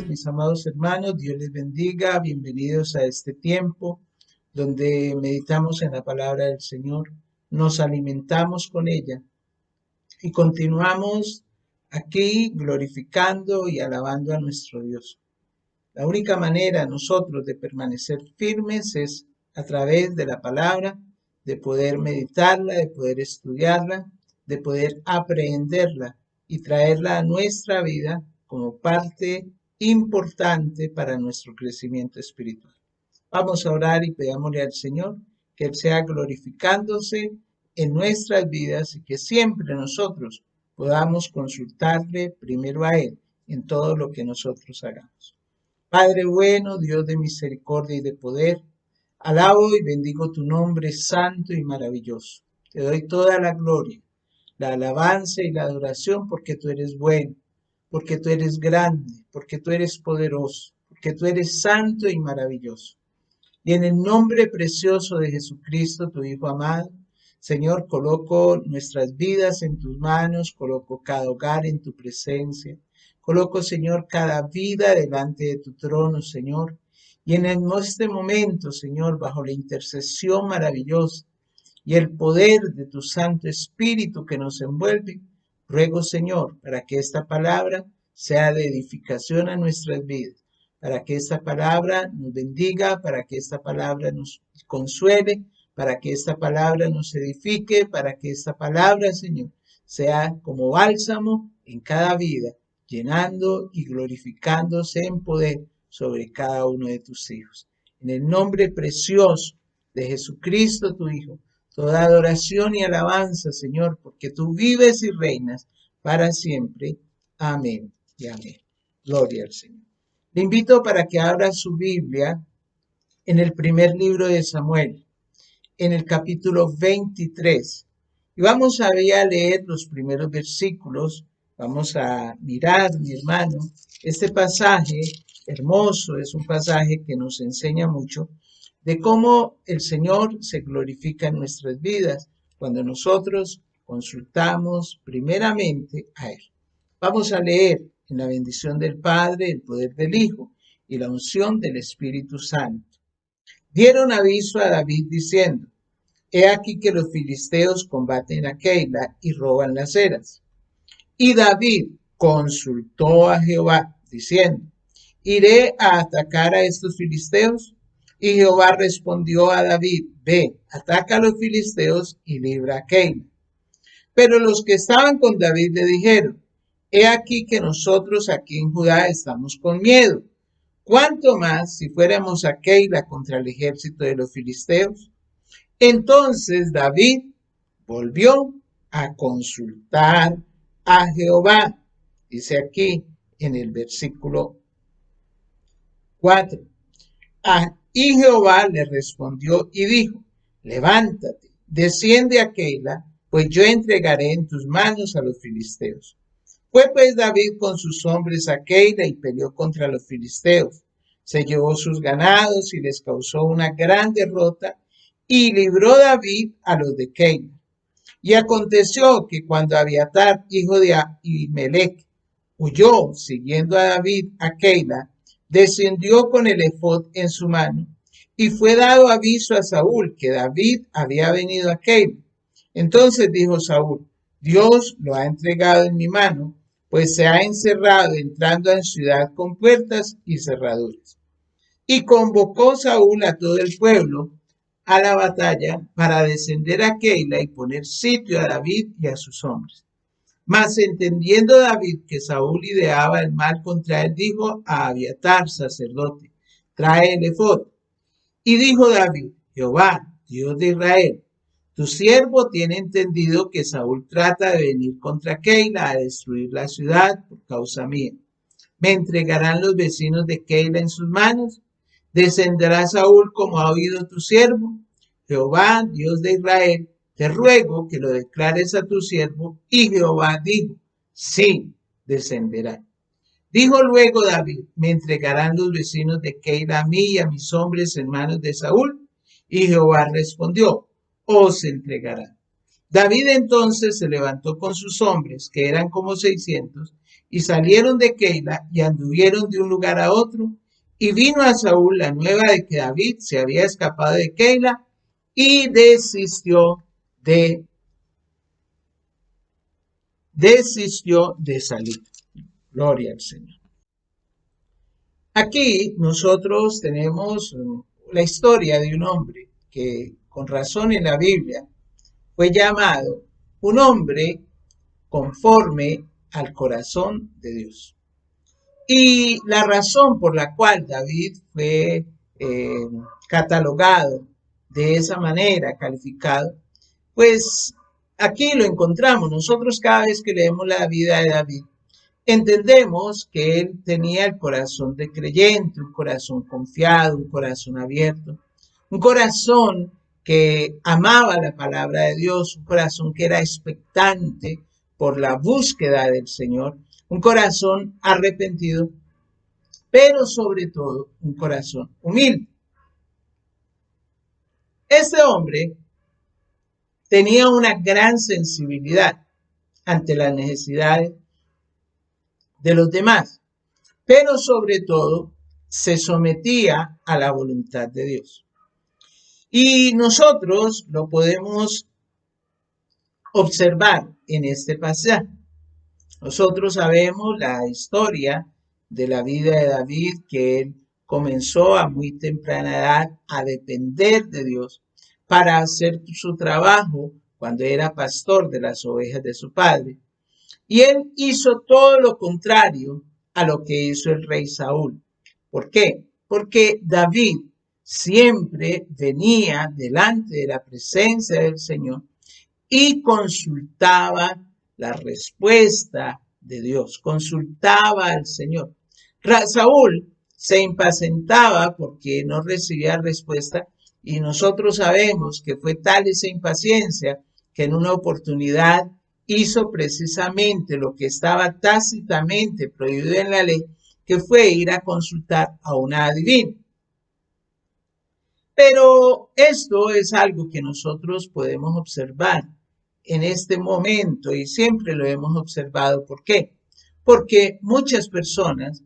tardes, mis amados hermanos. Dios les bendiga. Bienvenidos a este tiempo donde meditamos en la palabra del Señor, nos alimentamos con ella y continuamos aquí glorificando y alabando a nuestro Dios. La única manera nosotros de permanecer firmes es a través de la palabra, de poder meditarla, de poder estudiarla, de poder aprenderla y traerla a nuestra vida como parte importante para nuestro crecimiento espiritual. Vamos a orar y pedámosle al Señor que Él sea glorificándose en nuestras vidas y que siempre nosotros podamos consultarle primero a Él en todo lo que nosotros hagamos. Padre bueno, Dios de misericordia y de poder, alabo y bendigo tu nombre santo y maravilloso. Te doy toda la gloria, la alabanza y la adoración porque tú eres bueno, porque tú eres grande, porque tú eres poderoso, porque tú eres santo y maravilloso. Y en el nombre precioso de Jesucristo, tu Hijo amado, Señor, coloco nuestras vidas en tus manos, coloco cada hogar en tu presencia, coloco, Señor, cada vida delante de tu trono, Señor. Y en este momento, Señor, bajo la intercesión maravillosa y el poder de tu Santo Espíritu que nos envuelve, ruego, Señor, para que esta palabra sea de edificación a nuestras vidas, para que esta palabra nos bendiga, para que esta palabra nos consuele, para que esta palabra nos edifique, para que esta palabra, Señor, sea como bálsamo en cada vida, llenando y glorificándose en poder sobre cada uno de tus hijos. En el nombre precioso de Jesucristo, tu Hijo, toda adoración y alabanza, Señor, porque tú vives y reinas para siempre. Amén y amén. Gloria al Señor. Le invito para que abra su Biblia en el primer libro de Samuel, en el capítulo 23. Y vamos a leer los primeros versículos. Vamos a mirar, mi hermano, este pasaje hermoso, es un pasaje que nos enseña mucho de cómo el Señor se glorifica en nuestras vidas cuando nosotros consultamos primeramente a Él. Vamos a leer en la bendición del Padre, el poder del Hijo y la unción del Espíritu Santo. Dieron aviso a David diciendo: He aquí que los filisteos combaten a Keila y roban las eras. Y David consultó a Jehová diciendo: ¿Iré a atacar a estos filisteos? Y Jehová respondió a David: Ve, ataca a los filisteos y libra a Keila. Pero los que estaban con David le dijeron: He aquí que nosotros aquí en Judá estamos con miedo. ¿Cuánto más si fuéramos a Keila contra el ejército de los filisteos? Entonces David volvió a consultar a Jehová. Dice aquí en el versículo 4. Y Jehová le respondió y dijo: Levántate, desciende a Keila, pues yo entregaré en tus manos a los filisteos. Fue pues David con sus hombres a Keila y peleó contra los filisteos. Se llevó sus ganados y les causó una gran derrota, y libró David a los de Keila. Y aconteció que cuando Abiatar, hijo de Ahimelech, huyó siguiendo a David a Keila, descendió con el efod en su mano, y fue dado aviso a Saúl que David había venido a Keila. Entonces dijo Saúl: Dios lo ha entregado en mi mano, pues se ha encerrado entrando en ciudad con puertas y cerraduras. Y convocó Saúl a todo el pueblo a la batalla para descender a Keila y poner sitio a David y a sus hombres. Mas entendiendo David que Saúl ideaba el mal contra él, dijo a Abiatar, sacerdote: Trae el efod. Y dijo David: Jehová, Dios de Israel, tu siervo tiene entendido que Saúl trata de venir contra Keila a destruir la ciudad por causa mía. ¿Me entregarán los vecinos de Keila en sus manos? ¿Descenderá Saúl como ha oído tu siervo? Jehová, Dios de Israel, te ruego que lo declares a tu siervo. Y Jehová dijo: Sí, descenderá. Dijo luego David: ¿Me entregarán los vecinos de Keila a mí y a mis hombres en manos de Saúl? Y Jehová respondió: Os entregarán. David entonces se levantó con sus hombres, que eran como 600, y salieron de Keila y anduvieron de un lugar a otro. Y vino a Saúl la nueva de que David se había escapado de Keila y desistió de salir. Gloria al Señor. Aquí nosotros tenemos la historia de un hombre que con razón en la Biblia fue llamado un hombre conforme al corazón de Dios. Y la razón por la cual David fue catalogado de esa manera, calificado, pues aquí lo encontramos. Nosotros cada vez que leemos la vida de David, entendemos que él tenía el corazón de creyente, un corazón confiado, un corazón abierto, un corazón que amaba la palabra de Dios, un corazón que era expectante por la búsqueda del Señor, un corazón arrepentido, pero sobre todo un corazón humilde. Este hombre tenía una gran sensibilidad ante las necesidades de los demás, pero sobre todo se sometía a la voluntad de Dios. Y nosotros lo podemos observar en este pasaje. Nosotros sabemos la historia de la vida de David, que él comenzó a muy temprana edad a depender de Dios para hacer su trabajo cuando era pastor de las ovejas de su padre. Y él hizo todo lo contrario a lo que hizo el rey Saúl. ¿Por qué? Porque David siempre venía delante de la presencia del Señor y consultaba la respuesta de Dios, consultaba al Señor. Saúl se impacientaba porque no recibía respuesta y nosotros sabemos que fue tal esa impaciencia que en una oportunidad hizo precisamente lo que estaba tácitamente prohibido en la ley, que fue ir a consultar a una adivina. Pero esto es algo que nosotros podemos observar en este momento y siempre lo hemos observado. ¿Por qué? Porque muchas personas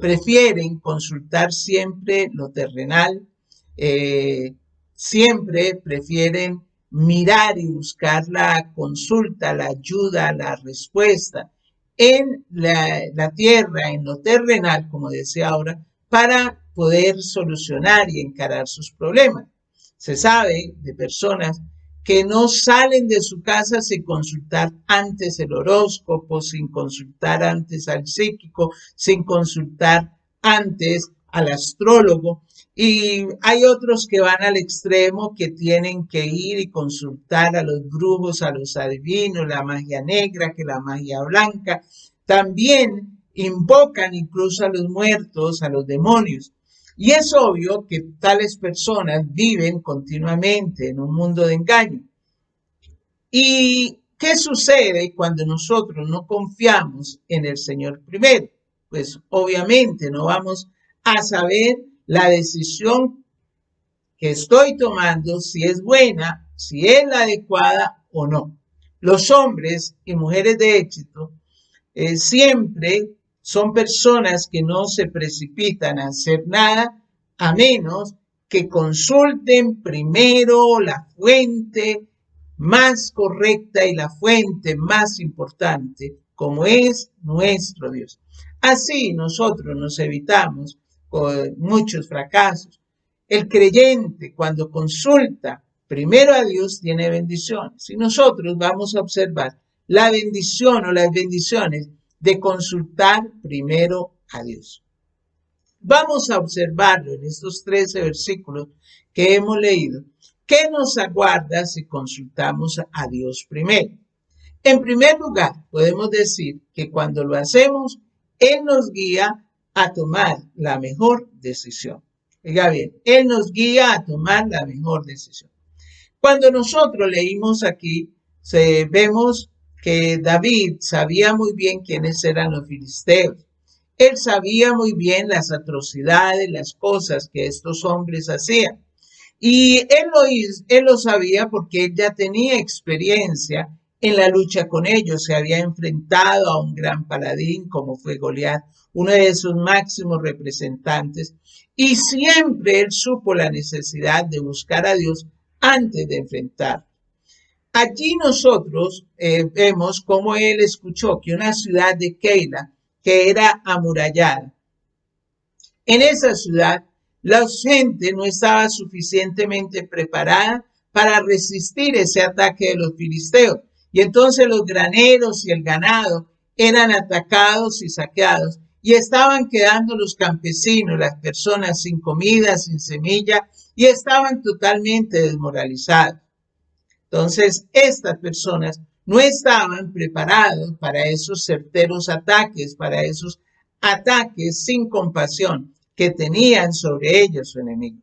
prefieren consultar siempre lo terrenal, siempre prefieren mirar y buscar la consulta, la ayuda, la respuesta en la tierra, en lo terrenal, como decía ahora, para poder solucionar y encarar sus problemas. Se sabe de personas que no salen de su casa sin consultar antes el horóscopo, sin consultar antes al psíquico, sin consultar antes al astrólogo. Y hay otros que van al extremo que tienen que ir y consultar a los brujos, a los adivinos, la magia negra, que la magia blanca. También invocan incluso a los muertos, a los demonios. Y es obvio que tales personas viven continuamente en un mundo de engaño. ¿Y qué sucede cuando nosotros no confiamos en el Señor primero? Pues obviamente no vamos a saber la decisión que estoy tomando, si es buena, si es la adecuada o no. Los hombres y mujeres de éxito siempre son personas que no se precipitan a hacer nada a menos que consulten primero la fuente más correcta y la fuente más importante, como es nuestro Dios. Así nosotros nos evitamos con muchos fracasos. El creyente, cuando consulta primero a Dios, tiene bendiciones. Y nosotros vamos a observar la bendición o las bendiciones de consultar primero a Dios. Vamos a observarlo en estos 13 versículos que hemos leído. ¿Qué nos aguarda si consultamos a Dios primero? En primer lugar, podemos decir que cuando lo hacemos, Él nos guía a tomar la mejor decisión. Oiga bien, Él nos guía a tomar la mejor decisión. Cuando nosotros leímos aquí, vemos que David sabía muy bien quiénes eran los filisteos. Él sabía muy bien las atrocidades, las cosas que estos hombres hacían. Y él lo sabía porque él ya tenía experiencia en la lucha con ellos. Se había enfrentado a un gran paladín como fue Goliat, uno de sus máximos representantes, y siempre él supo la necesidad de buscar a Dios antes de enfrentar. Allí nosotros vemos cómo él escuchó que una ciudad de Keila, que era amurallada, en esa ciudad la gente no estaba suficientemente preparada para resistir ese ataque de los filisteos. Y entonces los graneros y el ganado eran atacados y saqueados. Y estaban quedando los campesinos, las personas sin comida, sin semilla, y estaban totalmente desmoralizados. Entonces, estas personas no estaban preparados para esos certeros ataques, para esos ataques sin compasión que tenían sobre ellos su enemigo.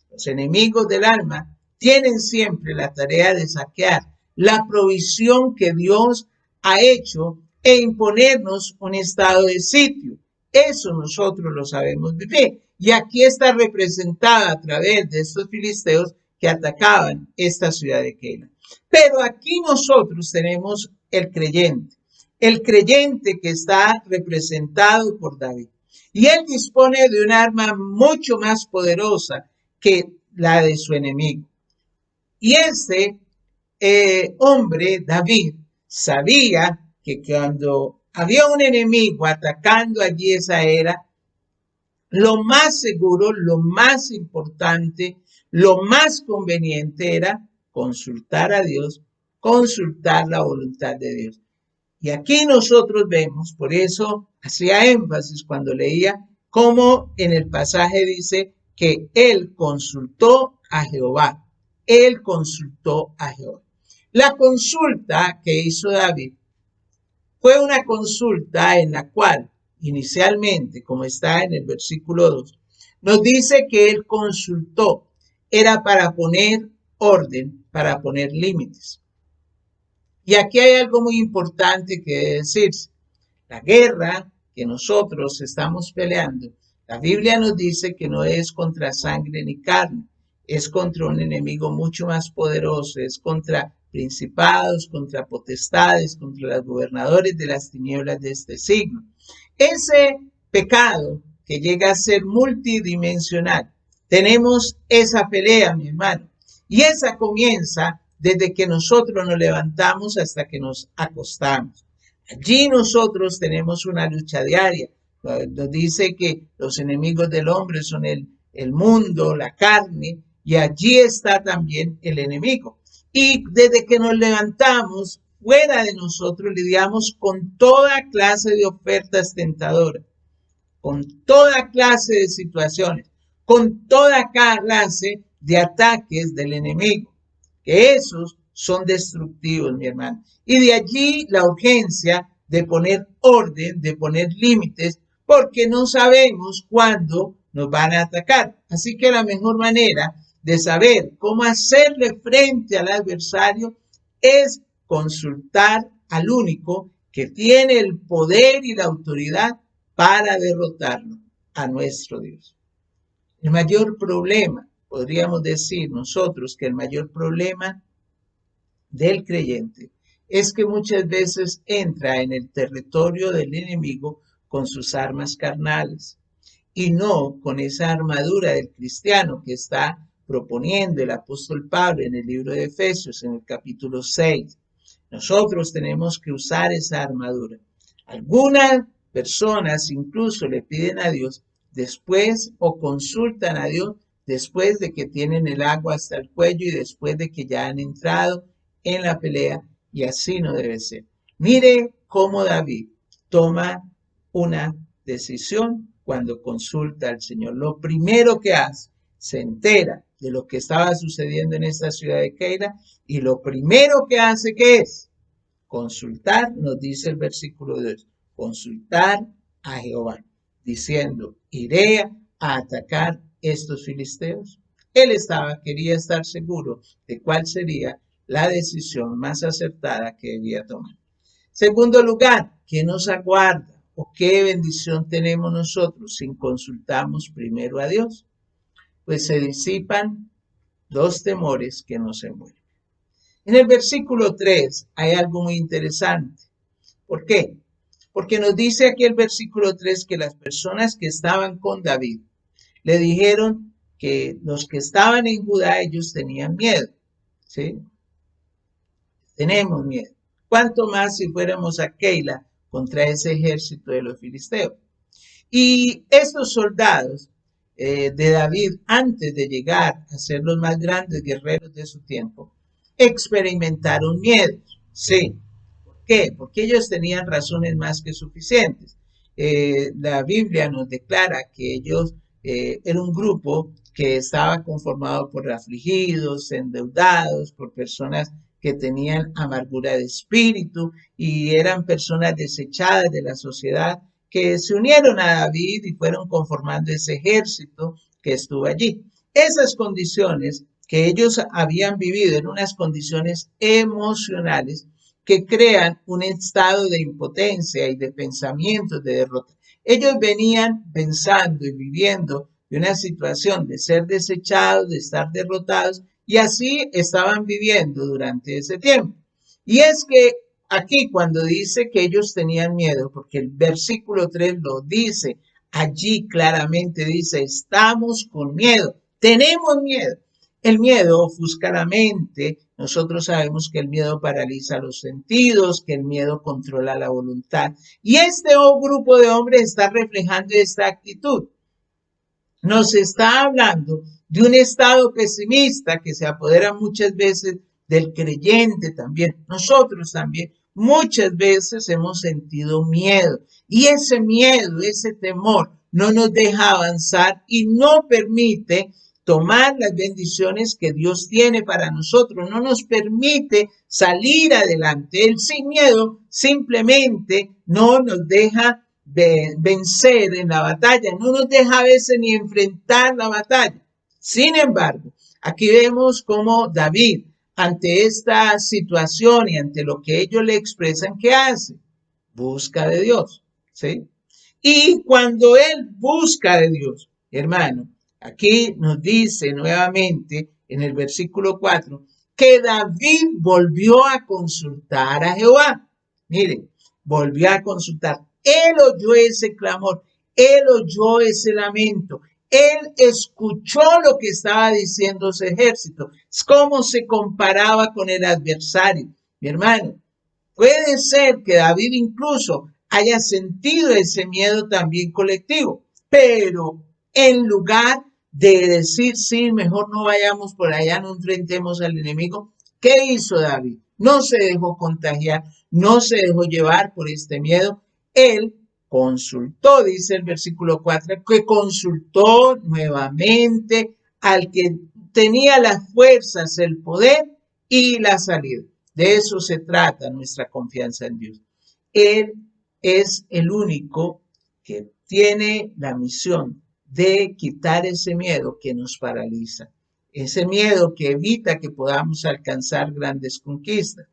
Los enemigos del alma tienen siempre la tarea de saquear la provisión que Dios ha hecho e imponernos un estado de sitio. Eso nosotros lo sabemos vivir. Y aquí está representada a través de estos filisteos que atacaban esta ciudad de Keila. Pero aquí nosotros tenemos el creyente que está representado por David. Y él dispone de un arma mucho más poderosa que la de su enemigo. Y este hombre, David, sabía que cuando había un enemigo atacando allí esa era, lo más seguro, lo más importante, lo más conveniente era consultar a Dios, consultar la voluntad de Dios. Y aquí nosotros vemos, por eso hacía énfasis cuando leía, cómo en el pasaje dice que él consultó a Jehová. Él consultó a Jehová. La consulta que hizo David fue una consulta en la cual inicialmente, como está en el versículo 2, nos dice que él consultó, era para poner orden, para poner límites. Y aquí hay algo muy importante que decirse. La guerra que nosotros estamos peleando, la Biblia nos dice que no es contra sangre ni carne, es contra un enemigo mucho más poderoso, es contra principados, contra potestades, contra los gobernadores de las tinieblas de este siglo. Ese pecado que llega a ser multidimensional, tenemos esa pelea, mi hermano, y esa comienza desde que nosotros nos levantamos hasta que nos acostamos. Allí nosotros tenemos una lucha diaria. Nos dice que los enemigos del hombre son el mundo, la carne, y allí está también el enemigo. Y desde que nos levantamos, fuera de nosotros lidiamos con toda clase de ofertas tentadoras, con toda clase de situaciones, con toda clase de ataques del enemigo, que esos son destructivos, mi hermano. Y de allí la urgencia de poner orden, de poner límites, porque no sabemos cuándo nos van a atacar. Así que la mejor manera de saber cómo hacerle frente al adversario es consultar al único que tiene el poder y la autoridad para derrotarlo, a nuestro Dios. El mayor problema, podríamos decir nosotros que el mayor problema del creyente es que muchas veces entra en el territorio del enemigo con sus armas carnales y no con esa armadura del cristiano que está proponiendo el apóstol Pablo en el libro de Efesios, en el capítulo 6. Nosotros tenemos que usar esa armadura. Algunas personas incluso le piden a Dios después o consultan a Dios después de que tienen el agua hasta el cuello y después de que ya han entrado en la pelea, y así no debe ser. Mire cómo David toma una decisión cuando consulta al Señor. Lo primero que hace, se entera de lo que estaba sucediendo en esta ciudad de Keila, y lo primero que hace, ¿qué es? Consultar, nos dice el versículo 2, consultar a Jehová, diciendo, iré a atacar estos filisteos. Él quería estar seguro de cuál sería la decisión más acertada que debía tomar. Segundo lugar, ¿qué nos aguarda o qué bendición tenemos nosotros si consultamos primero a Dios? Pues se disipan dos temores que nos envuelven. En el versículo 3 hay algo muy interesante. ¿Por qué? Porque nos dice aquí el versículo 3 que las personas que estaban con David le dijeron que los que estaban en Judá, ellos tenían miedo, ¿sí? Tenemos miedo. ¿Cuánto más si fuéramos a Keila contra ese ejército de los filisteos? Y estos soldados de David, antes de llegar a ser los más grandes guerreros de su tiempo, experimentaron miedo. Sí. ¿Por qué? Porque ellos tenían razones más que suficientes. La Biblia nos declara que ellos eran un grupo que estaba conformado por afligidos, endeudados, por personas que tenían amargura de espíritu y eran personas desechadas de la sociedad que se unieron a David y fueron conformando ese ejército que estuvo allí. Esas condiciones que ellos habían vivido en unas condiciones emocionales que crean un estado de impotencia y de pensamientos de derrota. Ellos venían pensando y viviendo de una situación de ser desechados, de estar derrotados, y así estaban viviendo durante ese tiempo. Y es que aquí cuando dice que ellos tenían miedo, porque el versículo 3 lo dice, allí claramente dice, estamos con miedo, tenemos miedo. El miedo ofusca la mente. Nosotros sabemos que el miedo paraliza los sentidos, que el miedo controla la voluntad. Y este grupo de hombres está reflejando esta actitud. Nos está hablando de un estado pesimista que se apodera muchas veces del creyente también. Nosotros también muchas veces hemos sentido miedo. Y ese miedo, ese temor, no nos deja avanzar y no permite tomar las bendiciones que Dios tiene para nosotros, no nos permite salir adelante. El sin miedo simplemente no nos deja vencer en la batalla, no nos deja a veces ni enfrentar la batalla. Sin embargo, aquí vemos cómo David, ante esta situación y ante lo que ellos le expresan, ¿qué hace? Busca de Dios, ¿sí? Y cuando él busca de Dios, hermano, aquí nos dice nuevamente en el versículo 4 que David volvió a consultar a Jehová. Miren, volvió a consultar. Él oyó ese clamor, él oyó ese lamento, él escuchó lo que estaba diciendo ese ejército. Es como se comparaba con el adversario. Mi hermano, puede ser que David incluso haya sentido ese miedo también colectivo, pero en lugar de decir, sí, mejor no vayamos por allá, no enfrentemos al enemigo, ¿qué hizo David? No se dejó contagiar, no se dejó llevar por este miedo. Él consultó, dice el versículo 4, que consultó nuevamente al que tenía las fuerzas, el poder y la salida. De eso se trata nuestra confianza en Dios. Él es el único que tiene la misión de quitar ese miedo que nos paraliza, ese miedo que evita que podamos alcanzar grandes conquistas.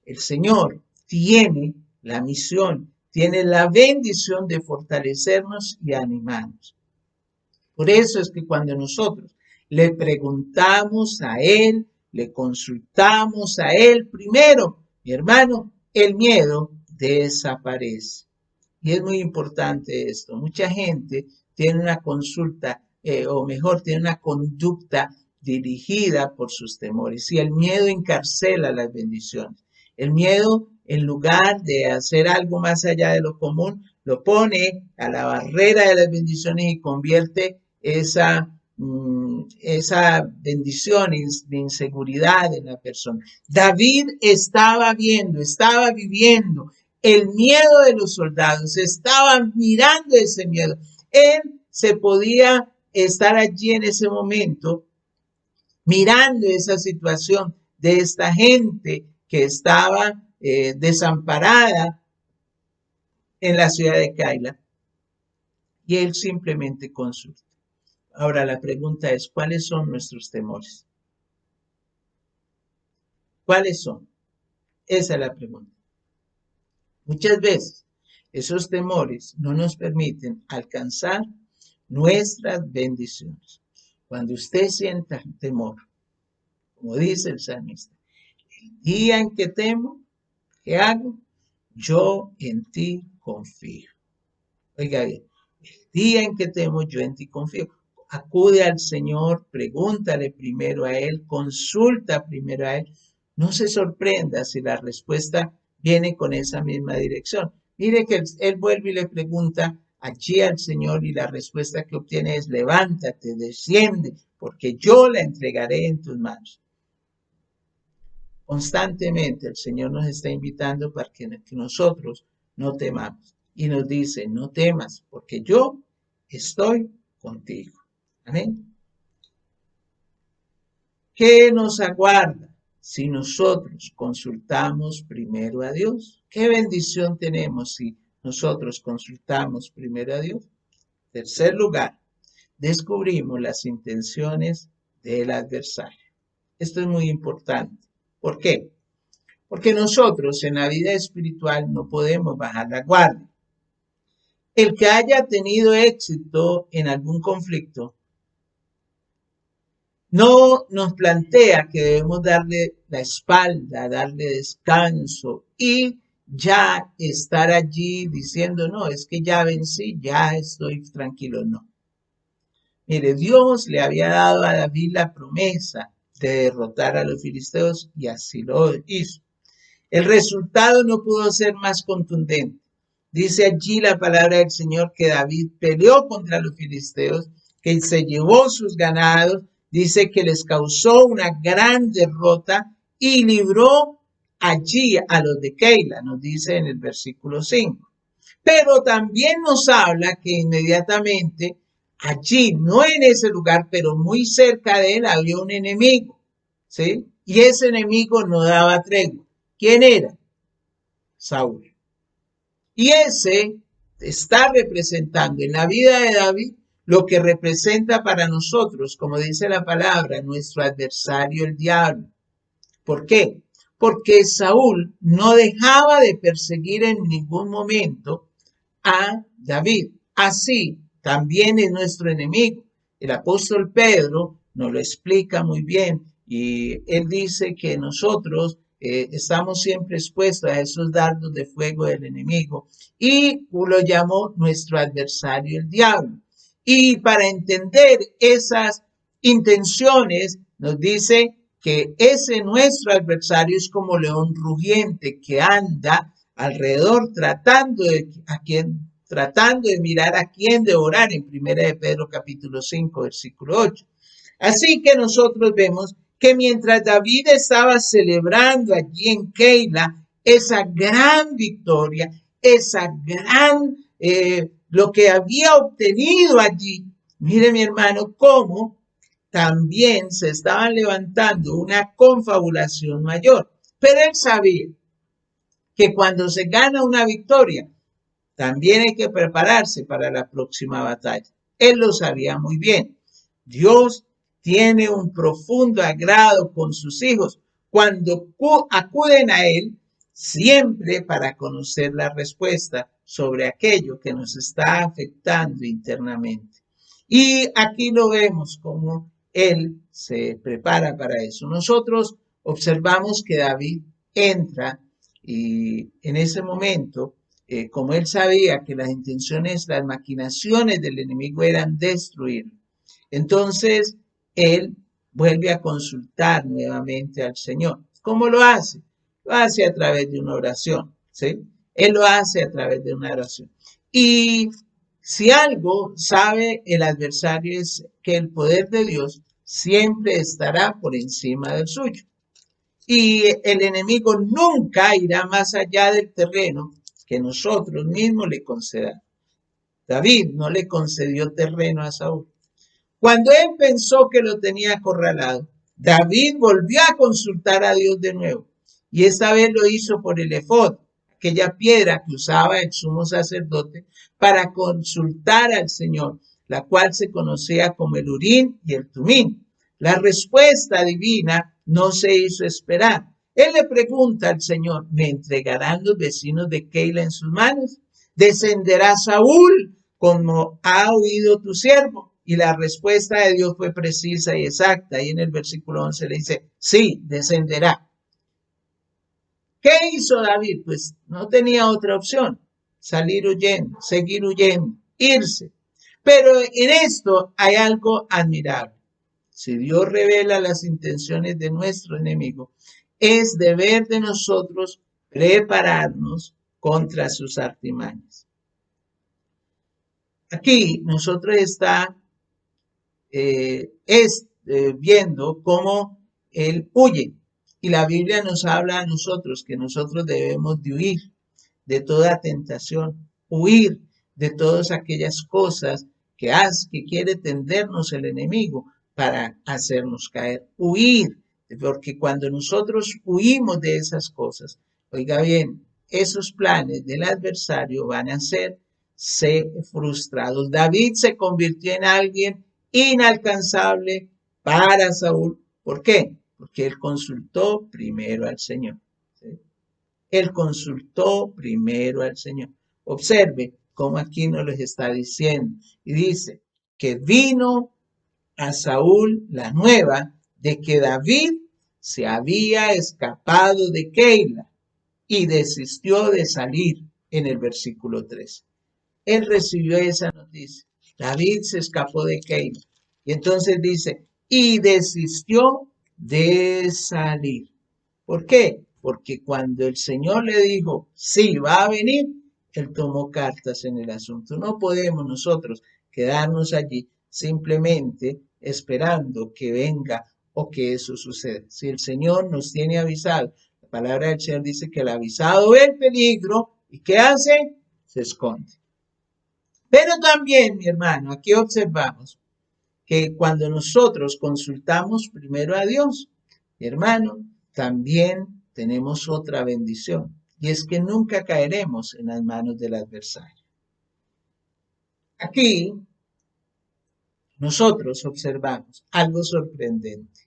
El Señor tiene la misión, tiene la bendición de fortalecernos y animarnos. Por eso es que cuando nosotros le preguntamos a Él, le consultamos a Él primero, mi hermano, el miedo desaparece. Y es muy importante esto. Mucha gente tiene una consulta, o mejor, tiene una conducta dirigida por sus temores. Y el miedo encarcela las bendiciones. El miedo, en lugar de hacer algo más allá de lo común, lo pone a la barrera de las bendiciones y convierte esa bendición de inseguridad en la persona. David estaba viviendo el miedo de los soldados, estaban mirando ese miedo. Él se podía estar allí en ese momento mirando esa situación de esta gente que estaba desamparada en la ciudad de Keila, y él simplemente consulta. Ahora la pregunta es, ¿cuáles son nuestros temores? ¿Cuáles son? Esa es la pregunta. Muchas veces esos temores no nos permiten alcanzar nuestras bendiciones. Cuando usted sienta temor, como dice el salmista, Día en que temo, ¿qué hago? Yo en ti confío. Oiga bien, el día en que temo, yo en ti confío. Acude al Señor, pregúntale primero a Él, consulta primero a Él. No se sorprenda si la respuesta viene con esa misma dirección. Mire que él vuelve y le pregunta allí al Señor y la respuesta que obtiene es: levántate, desciende, porque yo la entregaré en tus manos. Constantemente el Señor nos está invitando para que nosotros no temamos. Y nos dice: no temas, porque yo estoy contigo. Amén. ¿Qué nos aguarda si nosotros consultamos primero a Dios? ¿Qué bendición tenemos si nosotros consultamos primero a Dios? En tercer lugar, descubrimos las intenciones del adversario. Esto es muy importante. ¿Por qué? Porque nosotros en la vida espiritual no podemos bajar la guardia. El que haya tenido éxito en algún conflicto no nos plantea que debemos darle la espalda, darle descanso y ya estar allí diciendo: no, es que ya vencí, ya estoy tranquilo. No. Mire, Dios le había dado a David la promesa de derrotar a los filisteos y así lo hizo. El resultado no pudo ser más contundente. Dice allí la palabra del Señor que David peleó contra los filisteos, que se llevó sus ganados, dice que les causó una gran derrota y libró allí a los de Keila, nos dice en el versículo 5. Pero también nos habla que inmediatamente allí, no en ese lugar, pero muy cerca de él, había un enemigo, ¿sí? Y ese enemigo no daba tregua. ¿Quién era? Saúl. Y ese está representando en la vida de David lo que representa para nosotros, como dice la palabra, nuestro adversario el diablo. ¿Por qué? Porque Saúl no dejaba de perseguir en ningún momento a David. Así también es nuestro enemigo. El apóstol Pedro nos lo explica muy bien y él dice que nosotros estamos siempre expuestos a esos dardos de fuego del enemigo y lo llamó nuestro adversario el diablo. Y para entender esas intenciones nos dice que ese nuestro adversario es como león rugiente que anda alrededor tratando de mirar a quién devorar en 1 de Pedro capítulo 5 versículo 8. Así que nosotros vemos que mientras David estaba celebrando allí en Keila esa gran victoria, esa gran, lo que había obtenido allí, mire mi hermano, cómo también se estaba levantando una confabulación mayor. Pero él sabía que cuando se gana una victoria, también hay que prepararse para la próxima batalla. Él lo sabía muy bien. Dios tiene un profundo agrado con sus hijos cuando acuden a Él siempre para conocer la respuesta sobre aquello que nos está afectando internamente. Y aquí lo vemos como Él se prepara para eso. Nosotros observamos que David entra y en ese momento, como él sabía que las intenciones, las maquinaciones del enemigo eran destruirlo, entonces él vuelve a consultar nuevamente al Señor. ¿Cómo lo hace? Lo hace a través de una oración, ¿sí? Él lo hace a través de una oración. Y si algo sabe el adversario es que el poder de Dios siempre estará por encima del suyo. Y el enemigo nunca irá más allá del terreno que nosotros mismos le concedamos. David no le concedió terreno a Saúl. Cuando él pensó que lo tenía acorralado, David volvió a consultar a Dios de nuevo. Y esta vez lo hizo por el efod, aquella piedra que usaba el sumo sacerdote para consultar al Señor, la cual se conocía como el Urim y el Tumim. La respuesta divina no se hizo esperar. Él le pregunta al Señor: ¿me entregarán los vecinos de Keila en sus manos? ¿Descenderá Saúl como ha oído tu siervo? Y la respuesta de Dios fue precisa y exacta. Y en el versículo 11 le dice: sí, descenderá. ¿Qué hizo David? Pues no tenía otra opción, salir huyendo, seguir huyendo, irse. Pero en esto hay algo admirable. Si Dios revela las intenciones de nuestro enemigo, es deber de nosotros prepararnos contra sus artimañas. Aquí nosotros está viendo cómo él huye. Y la Biblia nos habla a nosotros que nosotros debemos de huir de toda tentación, huir de todas aquellas cosas que quiere tendernos el enemigo para hacernos caer, huir, porque cuando nosotros huimos de esas cosas, oiga bien, esos planes del adversario van a ser frustrados. David se convirtió en alguien inalcanzable para Saúl. ¿Por qué? Porque él consultó primero al Señor. ¿Sí? Él consultó primero al Señor. Observe cómo aquí nos lo está diciendo. Y dice que vino a Saúl la nueva de que David se había escapado de Keila y desistió de salir en el versículo 3. Él recibió esa noticia. David se escapó de Keila. Y entonces dice, y desistió de salir. ¿Por qué? Porque cuando el Señor le dijo, sí, va a venir, él tomó cartas en el asunto. No podemos nosotros quedarnos allí simplemente esperando que venga o que eso suceda. Si el Señor nos tiene avisado, la palabra del Señor dice que el avisado ve el peligro y ¿qué hace? Se esconde. Pero también, mi hermano, aquí observamos que cuando nosotros consultamos primero a Dios, mi hermano, también tenemos otra bendición, y es que nunca caeremos en las manos del adversario. Aquí nosotros observamos algo sorprendente,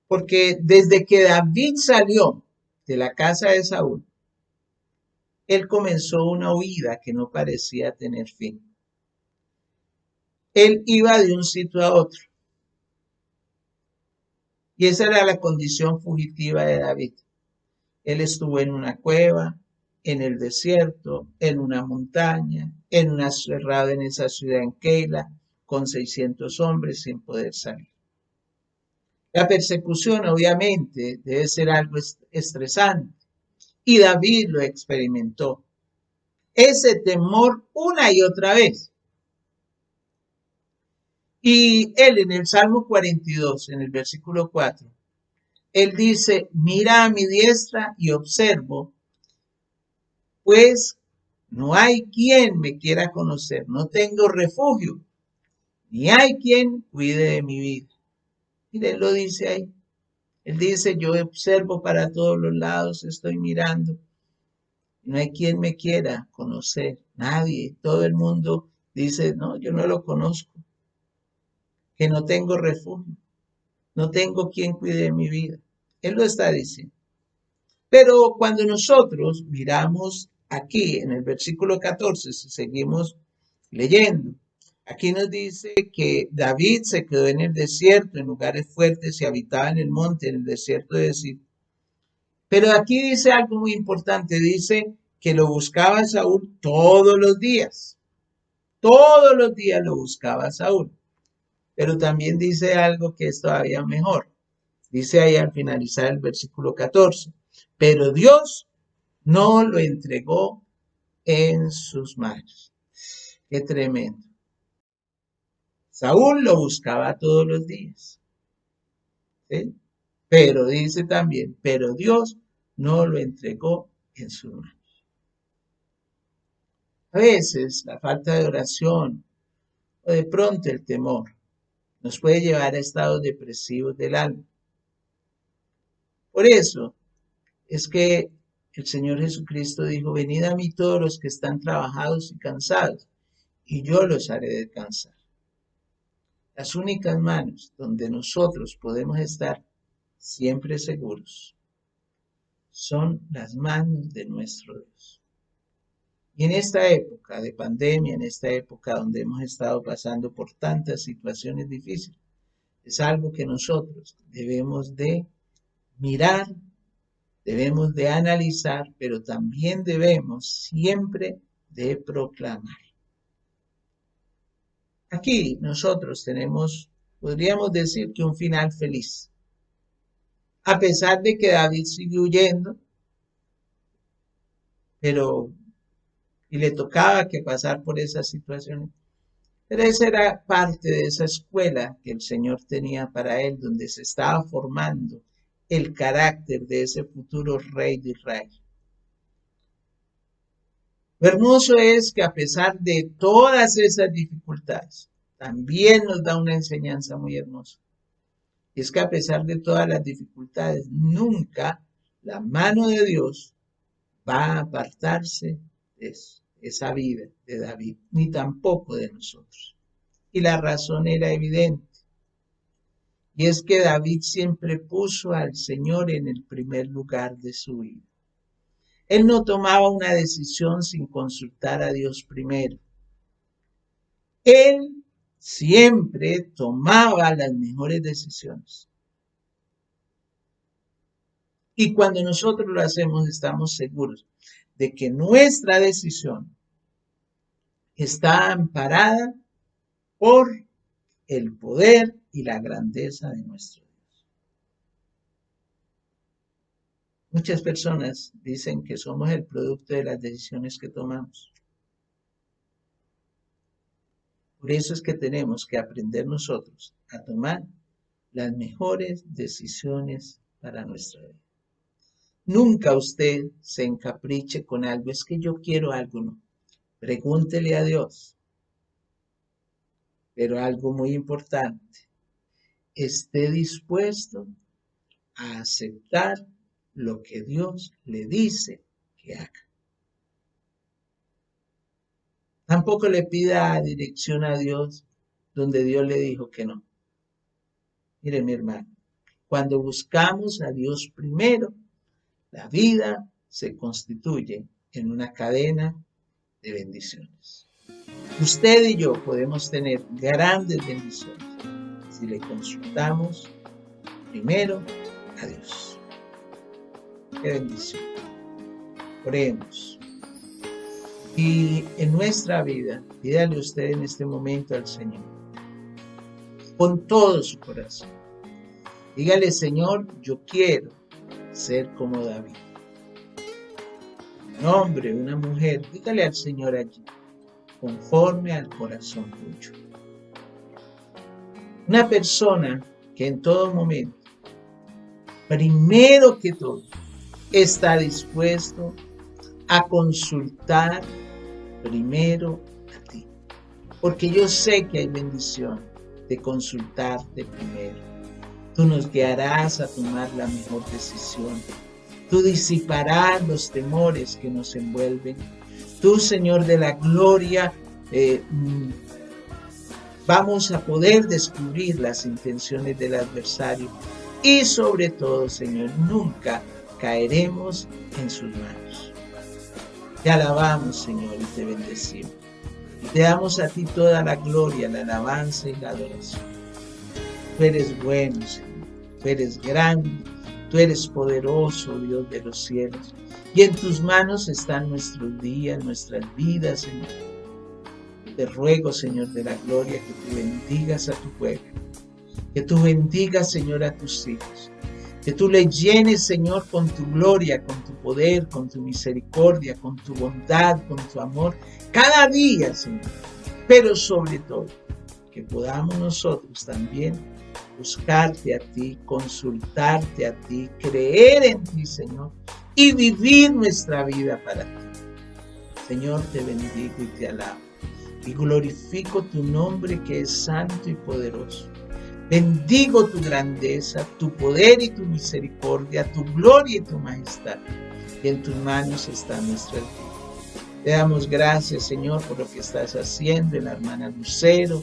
porque desde que David salió de la casa de Saúl, él comenzó una huida que no parecía tener fin. Él iba de un sitio a otro. Y esa era la condición fugitiva de David. Él estuvo en una cueva, en el desierto, en una montaña, cerrado en esa ciudad en Keila, con 600 hombres sin poder salir. La persecución obviamente debe ser algo estresante y David lo experimentó. Ese temor una y otra vez. Y él en el Salmo 42, en el versículo 4, él dice, mira a mi diestra y observo, pues no hay quien me quiera conocer, no tengo refugio, ni hay quien cuide de mi vida. Mire, él lo dice ahí. Él dice, yo observo para todos los lados, estoy mirando, no hay quien me quiera conocer, nadie, todo el mundo dice, no, yo no lo conozco, que no tengo refugio, no tengo quien cuide de mi vida. Él lo está diciendo. Pero cuando nosotros miramos aquí en el versículo 14, si seguimos leyendo, aquí nos dice que David se quedó en el desierto, en lugares fuertes y habitaba en el monte, en el desierto de Zif. Pero aquí dice algo muy importante, dice que lo buscaba Saúl todos los días lo buscaba Saúl. Pero también dice algo que es todavía mejor. Dice ahí al finalizar el versículo 14, pero Dios no lo entregó en sus manos. Qué tremendo. Saúl lo buscaba todos los días. ¿Sí? Pero dice también, pero Dios no lo entregó en sus manos. A veces la falta de oración o de pronto el temor nos puede llevar a estados depresivos del alma. Por eso es que el Señor Jesucristo dijo, venid a mí todos los que están trabajados y cansados, y yo los haré descansar. Las únicas manos donde nosotros podemos estar siempre seguros son las manos de nuestro Dios. Y en esta época de pandemia, en esta época donde hemos estado pasando por tantas situaciones difíciles, es algo que nosotros debemos de mirar debemos de analizar, pero también debemos siempre de proclamar. Aquí nosotros tenemos, podríamos decir que un final feliz. A pesar de que David siguió huyendo, y le tocaba que pasar por esas situaciones. Pero esa era parte de esa escuela que el Señor tenía para él, donde se estaba formando el carácter de ese futuro rey de Israel. Lo hermoso es que a pesar de todas esas dificultades, también nos da una enseñanza muy hermosa. Y es que a pesar de todas las dificultades, nunca la mano de Dios va a apartarse de esa vida de David, ni tampoco de nosotros. Y la razón era evidente. Y es que David siempre puso al Señor en el primer lugar de su vida. Él no tomaba una decisión sin consultar a Dios primero. Él siempre tomaba las mejores decisiones. Y cuando nosotros lo hacemos, estamos seguros de que nuestra decisión está amparada por el poder y la grandeza de nuestro Dios. Muchas personas dicen que somos el producto de las decisiones que tomamos. Por eso es que tenemos que aprender nosotros a tomar las mejores decisiones para nuestra vida. Nunca usted se encapriche con algo, es que yo quiero algo, no. Pregúntele a Dios. Pero algo muy importante, esté dispuesto a aceptar lo que Dios le dice que haga. Tampoco le pida dirección a Dios donde Dios le dijo que no. Mire, mi hermano, cuando buscamos a Dios primero, la vida se constituye en una cadena de bendiciones. Usted y yo podemos tener grandes bendiciones si le consultamos primero a Dios. ¡Qué bendición! Oremos. Y en nuestra vida, pídale usted en este momento al Señor, con todo su corazón. Dígale, Señor, yo quiero ser como David. Un hombre, una mujer, dígale al Señor allí, conforme al corazón tuyo. Una persona que en todo momento, primero que todo, está dispuesto a consultar primero a ti. Porque yo sé que hay bendición de consultarte primero. Tú nos guiarás a tomar la mejor decisión. Tú disiparás los temores que nos envuelven. Tú, Señor de la gloria, vamos a poder descubrir las intenciones del adversario. Y sobre todo, Señor, nunca caeremos en sus manos. Te alabamos, Señor, y te bendecimos. Y te damos a ti toda la gloria, la alabanza y la adoración. Tú eres bueno, Señor. Tú eres grande. Tú eres poderoso, Dios de los cielos. Y en tus manos están nuestros días, nuestras vidas, Señor. Te ruego, Señor de la gloria, que tú bendigas a tu pueblo. Que tú bendigas, Señor, a tus hijos. Que tú le llenes, Señor, con tu gloria, con tu poder, con tu misericordia, con tu bondad, con tu amor. Cada día, Señor. Pero sobre todo, que podamos nosotros también buscarte a ti, consultarte a ti, creer en ti, Señor, y vivir nuestra vida para ti. Señor, te bendigo y te alabo. Y glorifico tu nombre que es santo y poderoso. Bendigo tu grandeza, tu poder y tu misericordia, tu gloria y tu majestad. Y en tus manos está nuestra vida. Te damos gracias, Señor, por lo que estás haciendo en la hermana Lucero,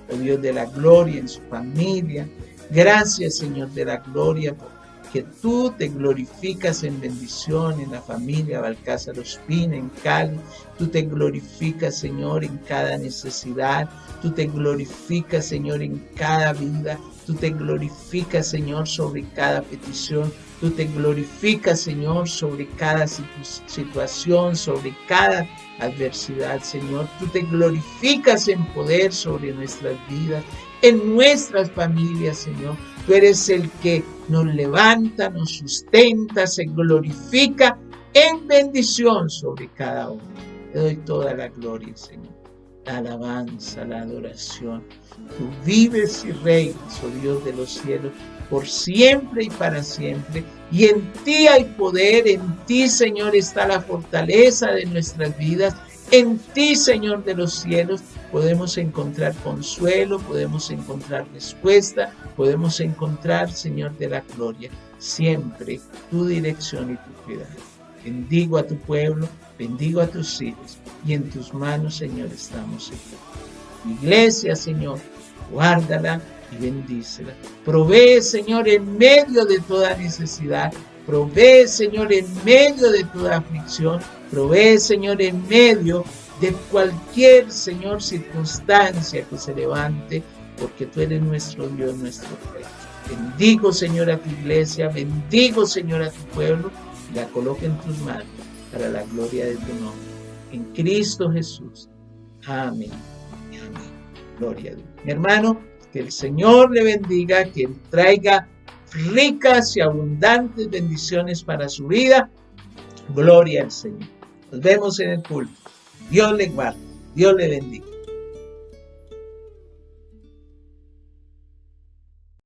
oh Dios de la gloria, en su familia. Gracias, Señor de la gloria, porque tú te glorificas en bendición en la familia Balcázar Ospina, en Cali. Tú te glorificas, Señor, en cada necesidad. Tú te glorificas, Señor, en cada vida. Tú te glorificas, Señor, sobre cada petición. Tú te glorificas, Señor, sobre cada situación, sobre cada adversidad, Señor. Tú te glorificas en poder sobre nuestras vidas, en nuestras familias, Señor. Tú eres el que nos levanta, nos sustenta, se glorifica en bendición sobre cada uno. Te doy toda la gloria, Señor, la alabanza, la adoración. Tú vives y reinas, oh Dios de los cielos, por siempre y para siempre. Y en ti hay poder, en ti, Señor, está la fortaleza de nuestras vidas. En ti, Señor de los cielos, podemos encontrar consuelo, podemos encontrar respuesta, podemos encontrar, Señor de la gloria, siempre tu dirección y tu cuidado. Bendigo a tu pueblo, bendigo a tus hijos, y en tus manos, Señor, estamos seguros. Iglesia, Señor, guárdala y bendícela. Provee, Señor, en medio de toda necesidad. Provee, Señor, en medio de toda aflicción. Provee, Señor, en medio de cualquier, Señor, circunstancia que se levante, porque tú eres nuestro Dios, nuestro Rey. Bendigo, Señor, a tu iglesia, bendigo, Señor, a tu pueblo, y la coloco en tus manos para la gloria de tu nombre. En Cristo Jesús. Amén. Amén. Gloria a Dios. Mi hermano, que el Señor le bendiga, que Él traiga ricas y abundantes bendiciones para su vida. Gloria al Señor. Nos vemos en el culto. Dios le guarde. Dios le bendiga.